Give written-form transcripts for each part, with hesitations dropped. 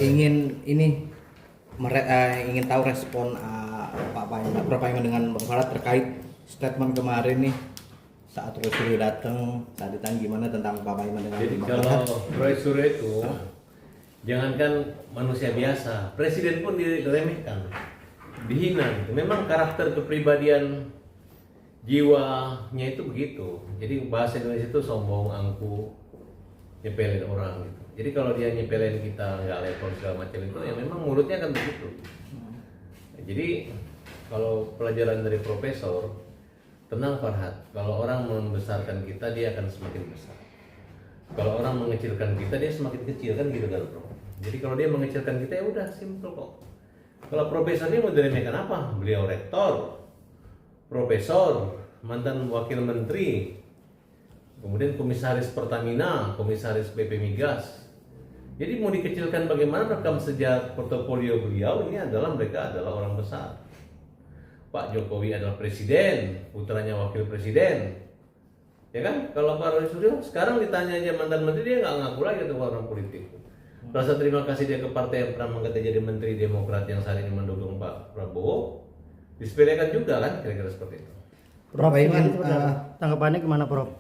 ingin tahu respon Prof Paiman dengan Bang Farad terkait statement kemarin nih saat Roy Suryo datang, saat ditanya gimana tentang Pak Paiman dengan Jadi Bang Farad. kalau Roy Suryo itu jangankan manusia biasa, presiden pun diremehkan, dihina gitu. Memang karakter kepribadian jiwanya itu begitu. Jadi bahasa Indonesia itu sombong, angkuh, nyepelin orang gitu. Jadi kalau dia nyepelin kita nggak level segala macam itu, ya memang mulutnya kan begitu. Jadi kalau pelajaran dari profesor, tenang Farhad, kalau orang membesarkan kita dia akan semakin besar. Kalau orang mengecilkan kita dia semakin kecil, kan gitu kan bro. Jadi kalau dia mengecilkan kita ya udah simple kok. Kalau profesor ini mau diremehkan apa? Beliau rektor, profesor, mantan wakil menteri, kemudian komisaris Pertamina, komisaris BP Migas. Jadi mau dikecilkan bagaimana rekam sejak portofolio beliau ini adalah mereka adalah orang besar. Pak Jokowi adalah presiden, putranya wakil presiden. Ya kan? Kalau Pak Roy Suryo sekarang ditanya aja mantan menteri dia nggak ngaku lagi tuh orang politik. Rasa terima kasih dia ke partai yang pernah mengangkat jadi menteri Demokrat yang saat ini mendukung Pak Prabowo. Disepelekan juga kan kira-kira seperti itu. Prof Paiman, Tanggapannya gimana Prof?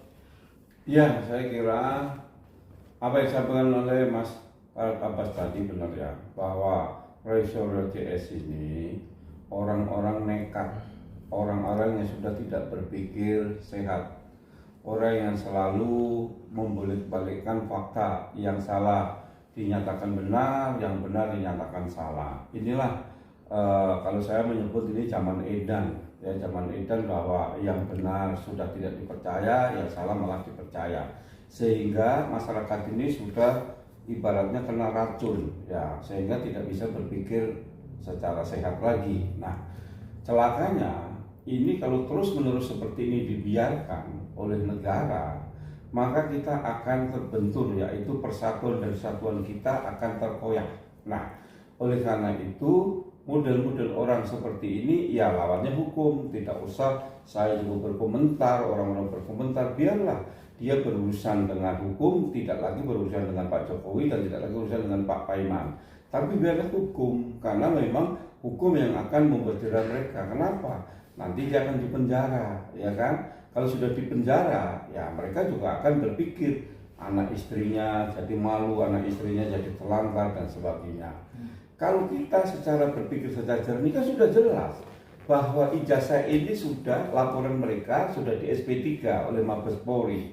Ya, saya kira apa yang disampaikan oleh Mas Abbas tadi benar ya, bahwa Roy Suryo CS ini orang-orang nekat, orang-orang yang sudah tidak berpikir sehat, orang yang selalu membolak-balikkan fakta, yang salah dinyatakan benar, yang benar dinyatakan salah. Inilah kalau saya menyebut ini zaman edan, ya zaman edan, bahwa yang benar sudah tidak dipercaya, yang salah malah dipercaya, sehingga masyarakat ini sudah ibaratnya kena racun, ya sehingga tidak bisa berpikir secara sehat lagi. Nah, celakanya ini kalau terus-menerus seperti ini dibiarkan oleh negara, maka kita akan terbentur, yaitu persatuan dan kesatuan kita akan terkoyak. Nah, oleh karena itu model-model orang seperti ini ya lawannya hukum, tidak usah saya juga berkomentar, orang-orang berkomentar, biarlah dia berurusan dengan hukum, tidak lagi berurusan dengan Pak Jokowi dan tidak lagi berurusan dengan Pak Paiman. Tapi biarlah hukum, karena memang hukum yang akan memberdiri mereka. Kenapa? Nanti dia akan dipenjara, ya kan? Kalau sudah dipenjara, ya mereka juga akan berpikir anak istrinya jadi malu, anak istrinya jadi terlantar dan sebagainya. Kalau kita secara berpikir secara jernih kan sudah jelas bahwa ijazah ini sudah, laporan mereka sudah di SP3 oleh Mabes Polri.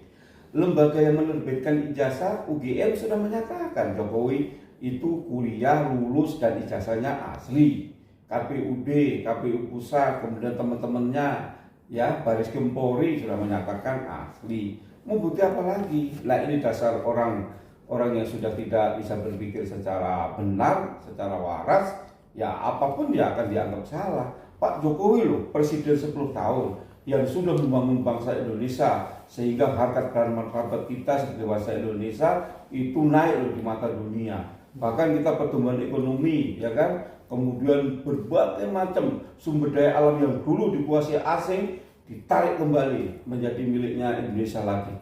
Lembaga yang menerbitkan ijazah UGM sudah menyatakan Jokowi itu kuliah lulus dan ijazahnya asli. KPUD, KPU Pusat, kemudian teman-temannya ya Baris Krim Polri sudah menyatakan asli. Mau bukti apa lagi? Nah, ini dasar orang yang sudah tidak bisa berpikir secara benar, secara waras, ya apapun dia akan dianggap salah. Pak Jokowi loh, presiden 10 tahun yang sudah membangun bangsa Indonesia sehingga harkat dan martabat kita sebagai bangsa Indonesia itu naik loh di mata dunia. Bahkan kita pertumbuhan ekonomi, ya kan, kemudian berbagai macam sumber daya alam yang dulu dikuasai asing ditarik kembali menjadi miliknya Indonesia lagi.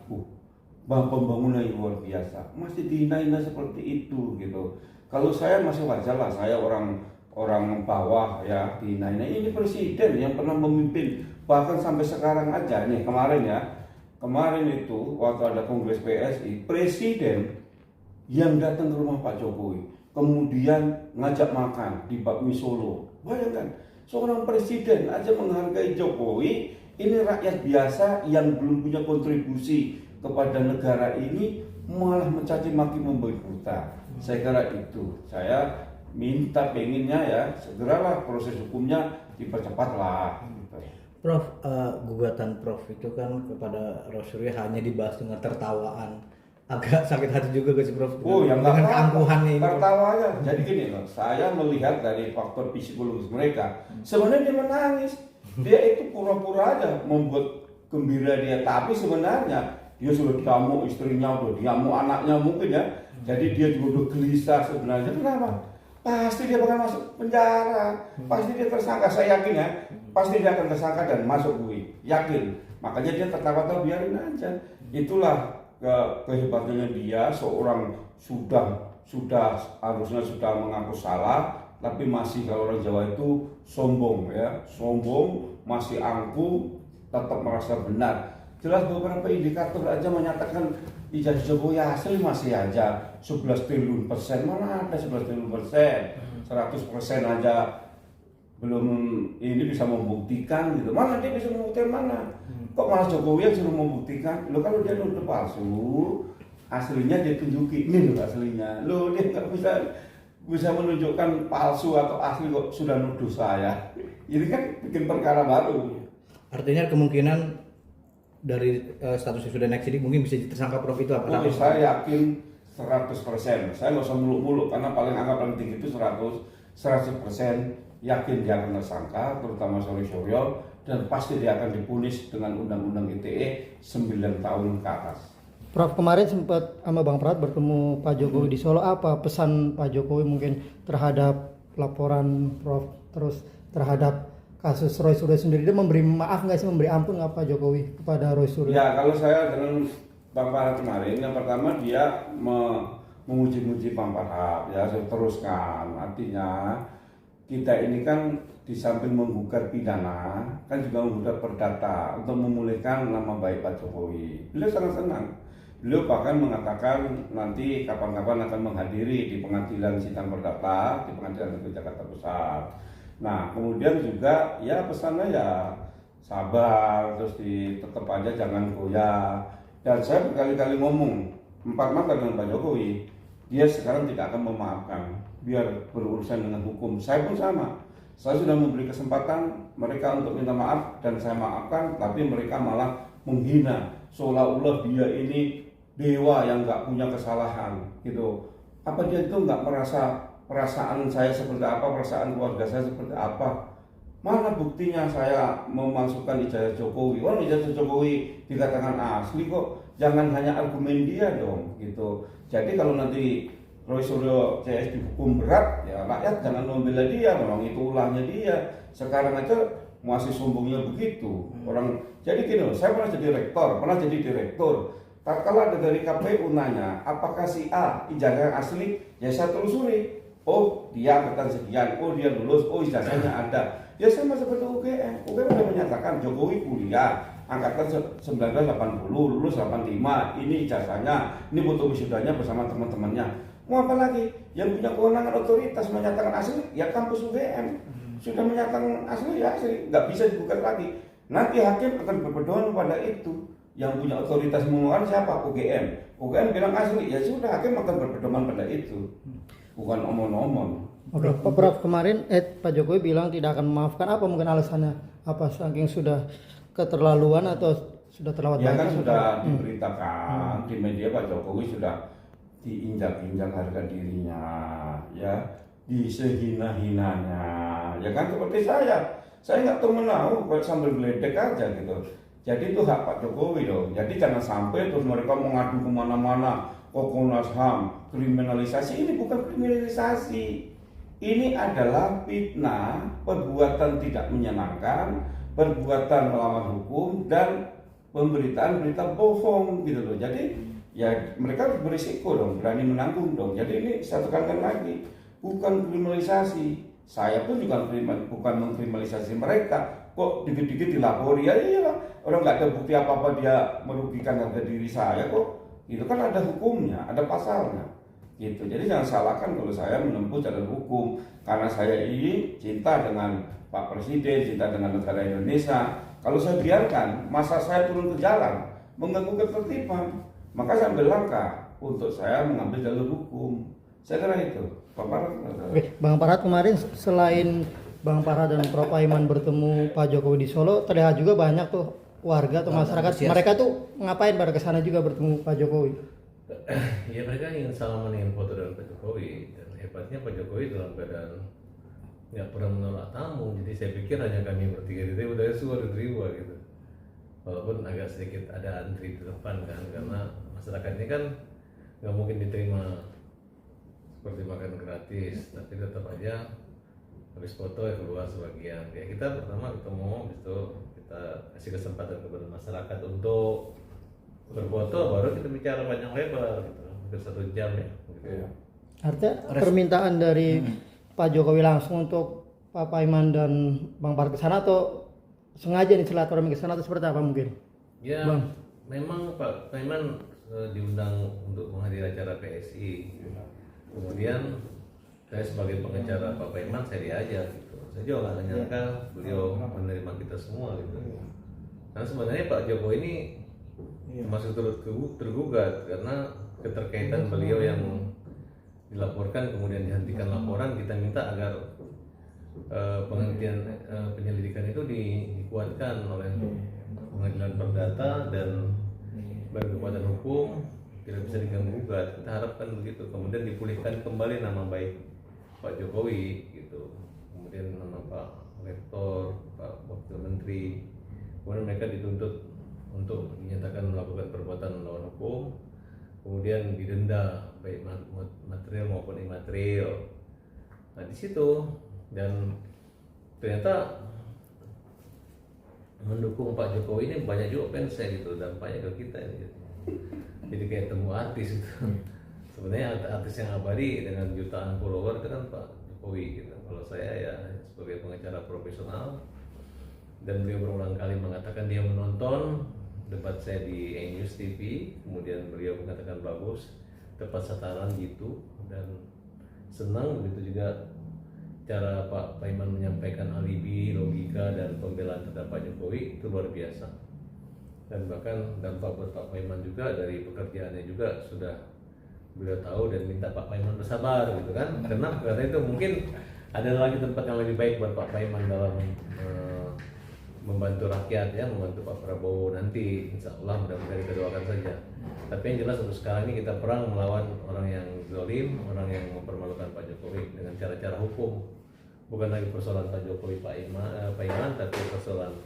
Pembangunan yang luar biasa, masih dihina-hina seperti itu gitu. Kalau saya masih wajar lah, saya orang bawah ya dihina-hina. Ini presiden yang pernah memimpin, bahkan sampai sekarang aja nih kemarin itu waktu ada kongres PSI, presiden yang datang ke rumah Pak Jokowi, kemudian ngajak makan di Bakmi Solo. Bayangkan, seorang presiden aja menghargai Jokowi, ini rakyat biasa yang belum punya kontribusi kepada negara ini malah mencaci maki membuat buta. Saya kira itu, saya minta pengennya ya segeralah proses hukumnya dipercepatlah. Prof, gugatan Prof itu kan kepada Roy Suryo hanya dibahas dengan tertawaan. Agak sakit hati juga sih Prof. Oh, yang dengan keangkuhannya ini. Tertawanya. Jadi gini loh, saya melihat dari faktor psikologis mereka, sebenarnya dia menangis. Dia itu pura-pura aja membuat gembira dia, tapi sebenarnya dia sudah diamuk istrinya, sudah diamuk anaknya mungkin ya. Jadi dia juga udah gelisah sebenarnya. Kenapa? Pasti dia bakal masuk penjara. Pasti dia tersangka, saya yakin ya. Pasti dia akan tersangka dan masuk bui. Yakin. Makanya dia tertawa-tawa biarin aja. Itulah kehebatannya dia, seorang sudah harusnya sudah mengaku salah, tapi masih, kalau orang Jawa itu sombong ya, sombong, masih angkuh, tetap merasa benar. Jelas beberapa indikator aja menyatakan ijazah Jokowi asli masih aja 11 triliun persen, mana ada 11 triliun persen, 100% aja belum ini bisa membuktikan gitu. Mana dia bisa membuktikan mana? Kok malah Jokowi yang suruh membuktikan? Lo kalau dia nuduh palsu, aslinya dia tunjukin ini loh aslinya. Lo dia nggak bisa menunjukkan palsu atau asli kok sudah nuduh saya. Ini kan bikin perkara baru. Artinya kemungkinan dari status yang sudah naik sidik mungkin bisa tersangka Prof itu apa? Oh, saya yakin 100%. Saya nggak usah muluk-muluk karena angka paling tinggi itu 100% yakin dia akan tersangka, terutama Soleh Suryo, dan pasti dia akan dipunis dengan Undang-Undang ITE 9 tahun ke atas. Prof, kemarin sempat sama Bang Prat bertemu Pak Jokowi di Solo. Apa pesan Pak Jokowi mungkin terhadap laporan Prof, terus terhadap kasus Roy Suryo sendiri? Dia memberi maaf nggak sih, memberi ampun nggak Pak Jokowi kepada Roy Suryo? Ya, kalau saya dengan Bang Farhad kemarin, yang pertama dia memuji-muji Bang Farhad, ya saya teruskan. Artinya kita ini kan di samping menggugat pidana, kan juga menggugat perdata untuk memulihkan nama baik Pak Jokowi. Beliau sangat senang. Beliau bahkan mengatakan nanti kapan-kapan akan menghadiri di pengadilan sidang perdata di Pengadilan Negeri Jakarta Pusat. Nah, kemudian juga ya pesannya ya sabar, terus tetap aja jangan goyah. Dan saya berkali-kali ngomong empat mata dengan Pak Jokowi, dia sekarang tidak akan memaafkan, biar berurusan dengan hukum. Saya pun sama. Saya sudah memberi kesempatan mereka untuk minta maaf dan saya maafkan, tapi mereka malah menghina seolah-olah dia ini dewa yang nggak punya kesalahan gitu. Apa dia itu nggak merasa perasaan saya seperti apa, perasaan keluarga saya seperti apa? Mana buktinya saya memasukkan ijazah Jokowi? Orang ijazah Jokowi dikatakan asli kok. Jangan hanya argumen dia dong gitu. Jadi kalau nanti Roy Suryo CS dihukum berat, ya rakyat jangan membela dia, memang itu ulahnya dia. Sekarang aja masih sombongnya begitu. Orang jadi gini loh, saya pernah jadi rektor, pernah jadi direktur. Kalau ada dari KPU nanya, apakah si A ijazah asli? Ya saya telusuri. Oh dia angkatan sekian, oh dia lulus, oh ijazahnya ada. Ya sama seperti UGM. UGM sudah menyatakan Jokowi kuliah angkatan 1980, lulus 85. Ini ijazahnya, ini foto wisudanya bersama teman-temannya. Mau apa lagi? Yang punya kewenangan otoritas menyatakan asli, ya kampus UGM. Sudah menyatakan asli, ya asli, nggak bisa digugat lagi. Nanti hakim akan berpedoman pada itu. Yang punya otoritas mengumumkan siapa? UGM. UGM bilang asli, ya sudah hakim akan berpedoman pada itu. Bukan omong-omong. Oke, Prof, kemarin Pak Jokowi bilang tidak akan memaafkan. Apa mungkin alasannya? Apa saking sudah keterlaluan atau sudah terlewat ya batas? kan sudah diberitakan di media Pak Jokowi sudah diinjak-injak harga dirinya, ya disehina-hinanya, ya kan seperti saya nggak tahu menahu sambil geledek aja gitu. Jadi itu hak Pak Jokowi dong. Jadi jangan sampai terus mereka mengadu kemana-mana, Komnas HAM, kriminalisasi. Ini bukan kriminalisasi, ini adalah fitnah, perbuatan tidak menyenangkan, perbuatan melawan hukum, dan pemberitaan berita bohong gitu loh. Jadi ya mereka harus berisiko dong, berani menanggung dong. Jadi ini saya tekankan lagi, bukan kriminalisasi. Saya pun juga bukan mengkriminalisasi mereka. Kok dikit-dikit dilapori, ya iyalah, orang nggak ada bukti apa-apa dia merugikan harga diri saya kok. Itu kan ada hukumnya, ada pasalnya. Gitu. Jadi jangan salahkan kalau saya menempuh jalur hukum, karena saya ini cinta dengan Pak Presiden, cinta dengan negara Indonesia. Kalau saya biarkan masa saya turun ke jalan mengganggu ketertiban, maka saya ambil langkah untuk saya mengambil jalur hukum. Saya kira itu. Bang Farhad. Oke, Bang Farhad, kemarin selain Bang Farhad dan Prof Aiman bertemu Pak Jokowi di Solo, terlihat juga banyak tuh warga atau masyarakat. Mereka tuh ngapain pada kesana juga bertemu Pak Jokowi? Ya mereka ingin salaman dengan foto dengan Pak Jokowi, dan hebatnya Pak Jokowi dalam keadaan nggak pernah menolak tamu. Jadi saya pikir hanya kami bertiga itu udah sudah diterima gitu. Walaupun agak sedikit ada antri di depan kan, karena masyarakat ini kan nggak mungkin diterima seperti makan gratis, tapi tetap aja habis foto ya keluar sebagian. Ya kita pertama ketemu, habis itu kita kasih kesempatan kepada masyarakat untuk berfoto baru kita bicara panjang lebar gitu, hampir 1 jam ya gitu. Iya. Artinya permintaan dari Pak Jokowi langsung untuk Pak Paiman dan Bang Farhat ke sana atau sengaja nih silaturahmi ke sana atau seperti apa mungkin? Ya, Bang. memang Pak Paiman diundang untuk menghadiri acara PSI. Kemudian saya sebagai pengacara Pak Paiman saya diajak gitu. Saya juga nggak nyangka beliau menerima kita semua gitu. Karena sebenarnya Pak Jokowi ini masih tergugat karena keterkaitan beliau yang dilaporkan kemudian dihentikan laporan. Kita minta agar penghentian penyelidikan itu dikuatkan oleh pengadilan perdata dan berkekuatan hukum, tidak bisa diganggu-gugat. Kita harapkan begitu. Kemudian dipulihkan kembali nama baik Pak Jokowi gitu. Kemudian nama Pak Rektor, Pak Wakil Menteri. Kemudian mereka dituntut untuk dinyatakan melakukan perbuatan melawan hukum. Kemudian didenda baik material maupun imaterial. Nah di situ, dan ternyata mendukung Pak Jokowi ini banyak juga fans saya gitu, dampaknya ke kita ini gitu. Jadi kayak temu artis gitu. Sebenarnya artis yang abadi dengan jutaan follower itu kan Pak Jokowi gitu. Kalau saya ya sebagai pengacara profesional, dan beliau berulang kali mengatakan dia menonton debat saya di News TV, kemudian beliau mengatakan bagus, tepat sasaran gitu, dan senang. Begitu juga cara Pak Paiman menyampaikan alibi, logika, dan pembelaan terhadap Pak Jokowi itu luar biasa. Dan bahkan dampak buat Pak Paiman juga dari pekerjaannya juga sudah beliau tahu, dan minta Pak Paiman bersabar gitu kan. Karena itu mungkin ada lagi tempat yang lebih baik buat Pak Paiman dalam membantu rakyat ya, membantu Pak Prabowo nanti, insya Allah mudah-mudahan kita doakan saja. Tapi yang jelas untuk sekarang ini kita perang melawan orang yang zalim, orang yang mempermalukan Pak Jokowi dengan cara-cara hukum. Bukan lagi persoalan Pak Jokowi, Pak Iman, tapi persoalan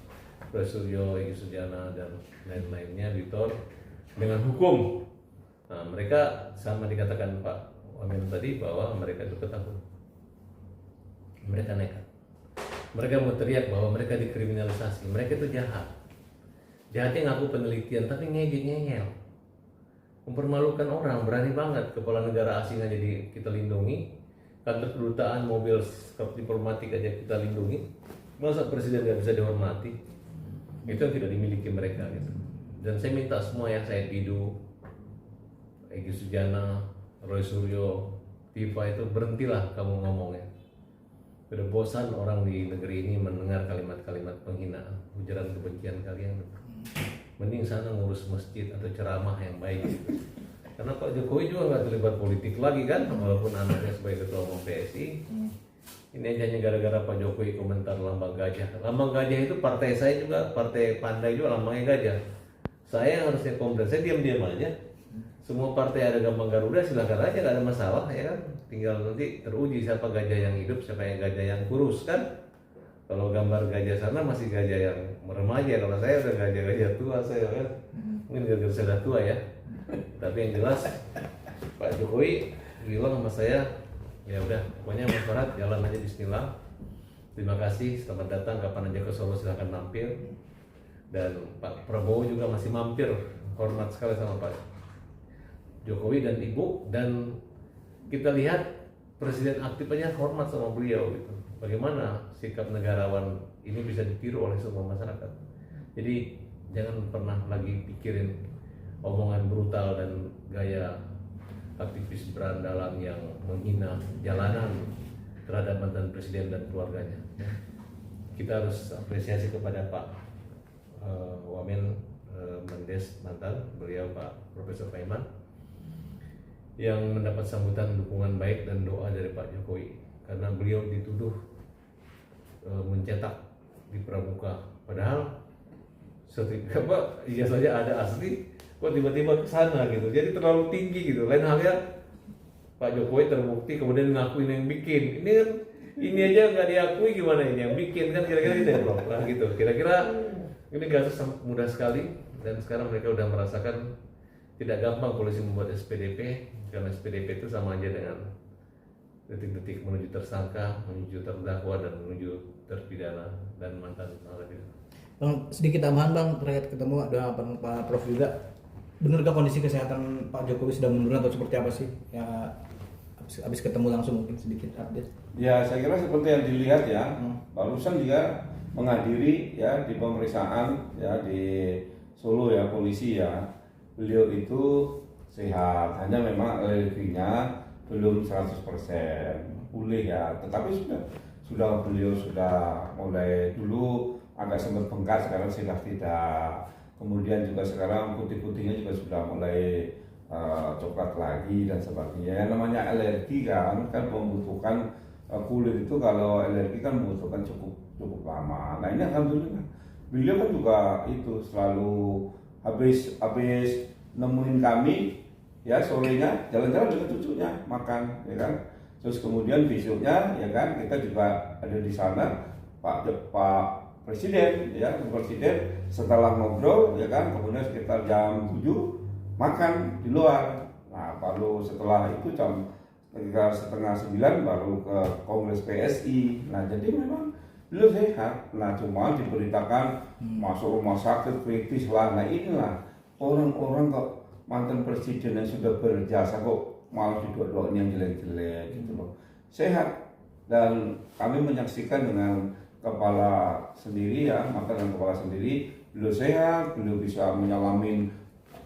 Prof. Suryo, Egy Sujana, dan lain-lainnya Vitor dengan hukum. Nah, mereka sama dikatakan Pak Wamen tadi bahwa mereka itu ketakut, mereka nekat. Mereka mau teriak bahwa mereka dikriminalisasi, mereka itu jahat. Jahatnya ngaku penelitian tapi ngeyel, mempermalukan orang, berani banget. Kepala negara asing aja kita lindungi, kantor kedutaan, mobil diplomatik aja kita lindungi. Masa presiden nggak bisa dihormati? Itu yang tidak dimiliki mereka gitu. Dan saya minta semua ya, saya Didu, Egy Sujana, Roy Suryo, Tifa itu berhentilah kamu ngomongnya. Sudah bosan orang di negeri ini mendengar kalimat-kalimat penghinaan, ujaran kebencian kalian. Mending sana ngurus masjid atau ceramah yang baik. Karena Pak Jokowi juga nggak terlibat politik lagi kan, walaupun anaknya sebagai ketua umum PSI. Ini hanya gara-gara Pak Jokowi komentar lambang gajah. Lambang gajah itu partai saya juga, partai Pandai juga lambangnya gajah. Saya yang harusnya komplain, saya diam-diam aja. Semua partai ada gambar Garuda, silakan aja, nggak ada masalah ya kan. Tinggal nanti teruji siapa gajah yang hidup, siapa yang gajah yang kurus kan. Kalau gambar gajah sana masih gajah yang remaja, kalau saya udah gajah-gajah tua saya kan. Mungkin gara-gara saya udah tua ya. Tapi yang jelas Pak Jokowi bilang sama saya, ya udah pokoknya Mas Farhat jalan aja, bismillah. Terima kasih, selamat datang, kapan aja ke Solo silahkan mampir. Dan Pak Prabowo juga masih mampir, hormat sekali sama Pak Jokowi dan Ibu, dan kita lihat presiden aktif aja hormat sama beliau gitu. Bagaimana sikap negarawan ini bisa ditiru oleh semua masyarakat. Jadi jangan pernah lagi pikirin omongan brutal dan gaya aktivis berandalan yang menghina jalanan terhadap mantan presiden dan keluarganya. Kita harus apresiasi kepada Pak Wamen Mendes mantan, beliau Pak Profesor Paiman, yang mendapat sambutan dukungan baik dan doa dari Pak Jokowi karena beliau dituduh mencetak di pramuka, padahal sertifikat ijazahnya ada asli, kok tiba-tiba ke sana gitu. Jadi terlalu tinggi gitu. Lain halnya Pak Jokowi terbukti kemudian ngakuin yang bikin. Ini kan ini aja nggak diakui, gimana ini yang bikin kan, kira-kira ini loh lah gitu. Kira-kira ini kasus mudah sekali, dan sekarang mereka udah merasakan tidak gampang polisi membuat SPDP, karena SPDP itu sama aja dengan detik-detik menuju tersangka, menuju terdakwa, dan menuju terpidana dan mantan narapidana. Bang, sedikit tambahan Bang terkait ketemu dengan Pak Prof juga. Benarkah kondisi kesehatan Pak Jokowi sudah menurun atau seperti apa sih? Ya habis ketemu langsung mungkin sedikit update. Ya saya kira seperti yang dilihat ya, barusan dia menghadiri ya di pemeriksaan ya di Solo ya polisi ya. Beliau itu sehat, hanya memang alerginya belum 100% pulih ya, tetapi beliau sudah mulai dulu agak sempat bengkak, sekarang sudah tidak. Kemudian juga sekarang putih-putihnya juga sudah mulai coklat lagi dan sebagainya. Yang namanya alergi kan membutuhkan kulit itu, kalau alergi kan membutuhkan cukup lama. Nah ini alhamdulillah beliau kan juga itu selalu habis nemuin kami ya sorenya jalan-jalan dengan cucunya makan ya kan. Terus kemudian besoknya ya kan kita juga ada di sana Pak Presiden ya, Presiden setelah ngobrol ya kan, kemudian sekitar jam 7 makan di luar. Nah baru setelah itu jam 8:30 baru ke Kongres PSI. Nah jadi memang beliau sehat. Nah cuma diberitakan masuk rumah sakit kritis lah. Nah inilah orang-orang kok mantan presiden yang sudah berjasa kok malah didoain yang jelek-jelek gitu loh. Sehat, dan kami menyaksikan dengan kepala sendiri ya, mata dan kepala sendiri, beliau sehat, beliau bisa menyalamin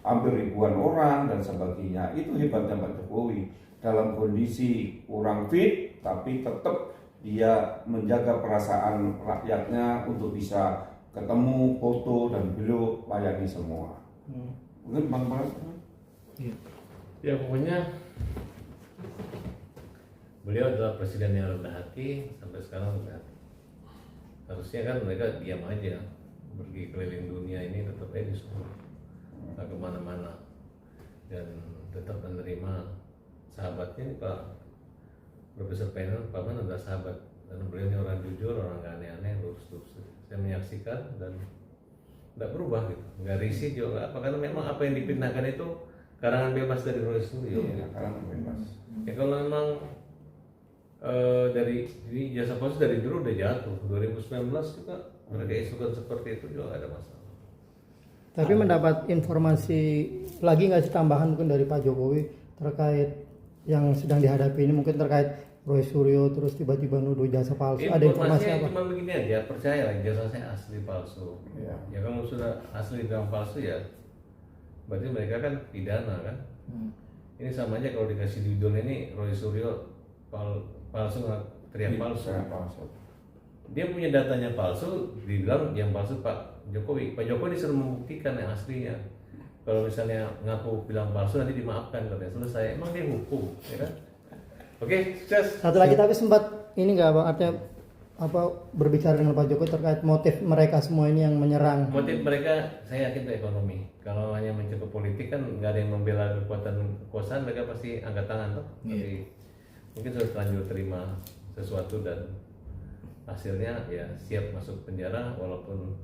hampir ribuan orang dan sebagainya. Itu hebatnya Pak Jokowi, dalam kondisi kurang fit tapi tetap dia menjaga perasaan rakyatnya untuk bisa ketemu, foto, dan beliau layani semua. Mungkin Bang Barat? Ya pokoknya beliau adalah presiden yang rendah hati, sampai sekarang rendah hati. Harusnya kan mereka diam aja, pergi keliling dunia ini tetap aja disuruh nggak kemana-mana, dan tetap menerima sahabatnya Pak Profesor Penel. Pak Man adalah sahabat, dan beliau ini orang jujur, orang nggak aneh-aneh, lurus-lurus. Saya menyaksikan dan nggak berubah gitu, nggak risih juga nggak apa, karena memang apa yang dipindahkan itu karangan bebas dari Roy Suryo. Iya, karangan bebas. Ya kalau memang dari jasa palsu dari dulu udah jatuh, 2019 juga mereka isukan seperti itu juga nggak ada masalah. Tapi mendapat informasi lagi nggak sih tambahan mungkin dari Pak Jokowi terkait yang sedang dihadapi ini, mungkin terkait Roy Suryo terus tiba-tiba nuduh jasa palsu? Ada informasi apa? Cuma begini aja, percayalah jasa saya asli palsu. Ya kalau sudah asli dan palsu ya berarti mereka kan pidana kan. Ini sama aja kalau dikasih judul ini Roy Suryo palsu, teriak palsu. Dia punya datanya palsu, dibilang yang palsu Pak Jokowi. Pak Jokowi disuruh membuktikan yang aslinya. Kalau misalnya ngaku bilang palsu nanti dimaafkan katanya, selesai. Emang dia hukum, ya kan? Oke, sukses. Satu lagi, tapi sempat ini nggak Bang, artinya apa berbicara dengan Pak Jokowi terkait motif mereka semua ini yang menyerang? Motif mereka saya yakin itu ekonomi. Kalau hanya mencoba politik kan nggak ada yang membela kekuasaan, mereka pasti angkat tangan tuh. Tapi mungkin sudah terlanjur terima sesuatu dan hasilnya ya siap masuk penjara, walaupun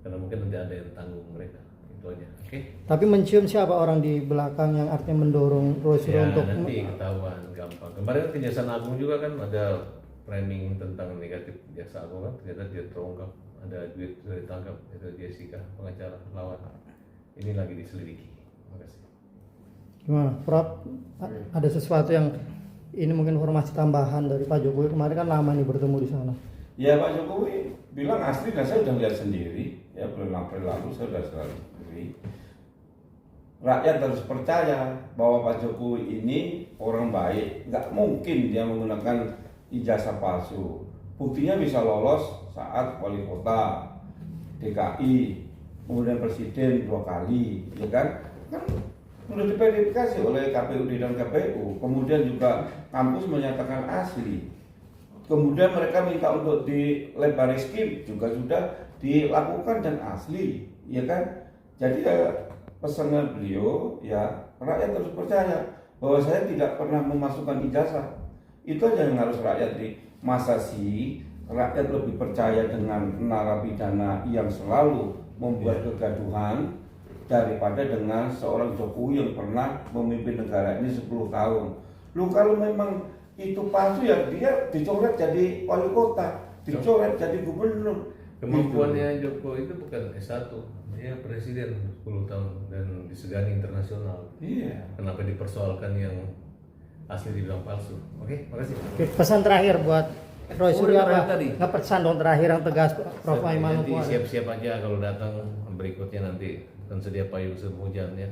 karena mungkin nanti ada yang tanggung mereka. Itu aja. Oke. Tapi mencium siapa orang di belakang yang artinya mendorong Roy Suryo Ya, untuk nanti ketahuan gampang. Kemarin kan Kejaksaan Agung juga kan ada framing tentang negatif Jaksa Agung kan, ternyata dia terungkap ada duit sudah ditangkap, itu Jessica pengacara lawan. Ini lagi diselidiki. Terima kasih. Gimana, Prof? Ada sesuatu yang ini mungkin informasi tambahan dari Pak Jokowi, kemarin kan lama nih bertemu di sana. Ya Pak Jokowi bilang asli, dan saya sudah lihat sendiri ya, bulan April lalu saya sudah sendiri. Rakyat harus percaya bahwa Pak Jokowi ini orang baik, nggak mungkin dia menggunakan ijazah palsu. Buktinya bisa lolos saat wali kota DKI, kemudian presiden 2 kali, ya kan? Kan sudah diverifikasi oleh KPUD dan KPU. Kemudian juga kampus menyatakan asli. Kemudian mereka minta untuk di lab Bariskim juga sudah dilakukan dan asli, ya kan? Jadi pesannya beliau ya, rakyat harus percaya bahwa saya tidak pernah memasukkan ijazah. Itu aja yang harus rakyat di masa sih rakyat lebih percaya dengan narapidana yang selalu membuat kegaduhan daripada dengan seorang Jokowi yang pernah memimpin negara ini 10 tahun. Lu kalau memang itu palsu ya dia dicoret jadi wali kota, dicoret jadi gubernur. Kemampuannya Jokowi itu bukan S1, dia presiden 10 tahun dan disegani internasional. Iya. Kenapa dipersoalkan yang asli dibilang palsu? Oke, makasih. Oke, pesan terakhir buat Roy Oh, Suryo udah apa? tadi. Nggak pesan dong terakhir yang tegas Prof Aiman Nanti Mukwaran. siap-siap aja kalau datang berikutnya, nanti akan sedia payung sebelum hujan ya.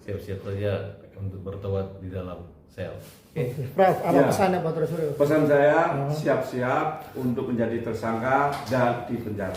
Siap-siap saja untuk bertobat di dalam sel. Oke. Prof, apa Ya. pesannya buat Roy Suryo? Pesan saya siap-siap untuk menjadi tersangka dan dipenjara.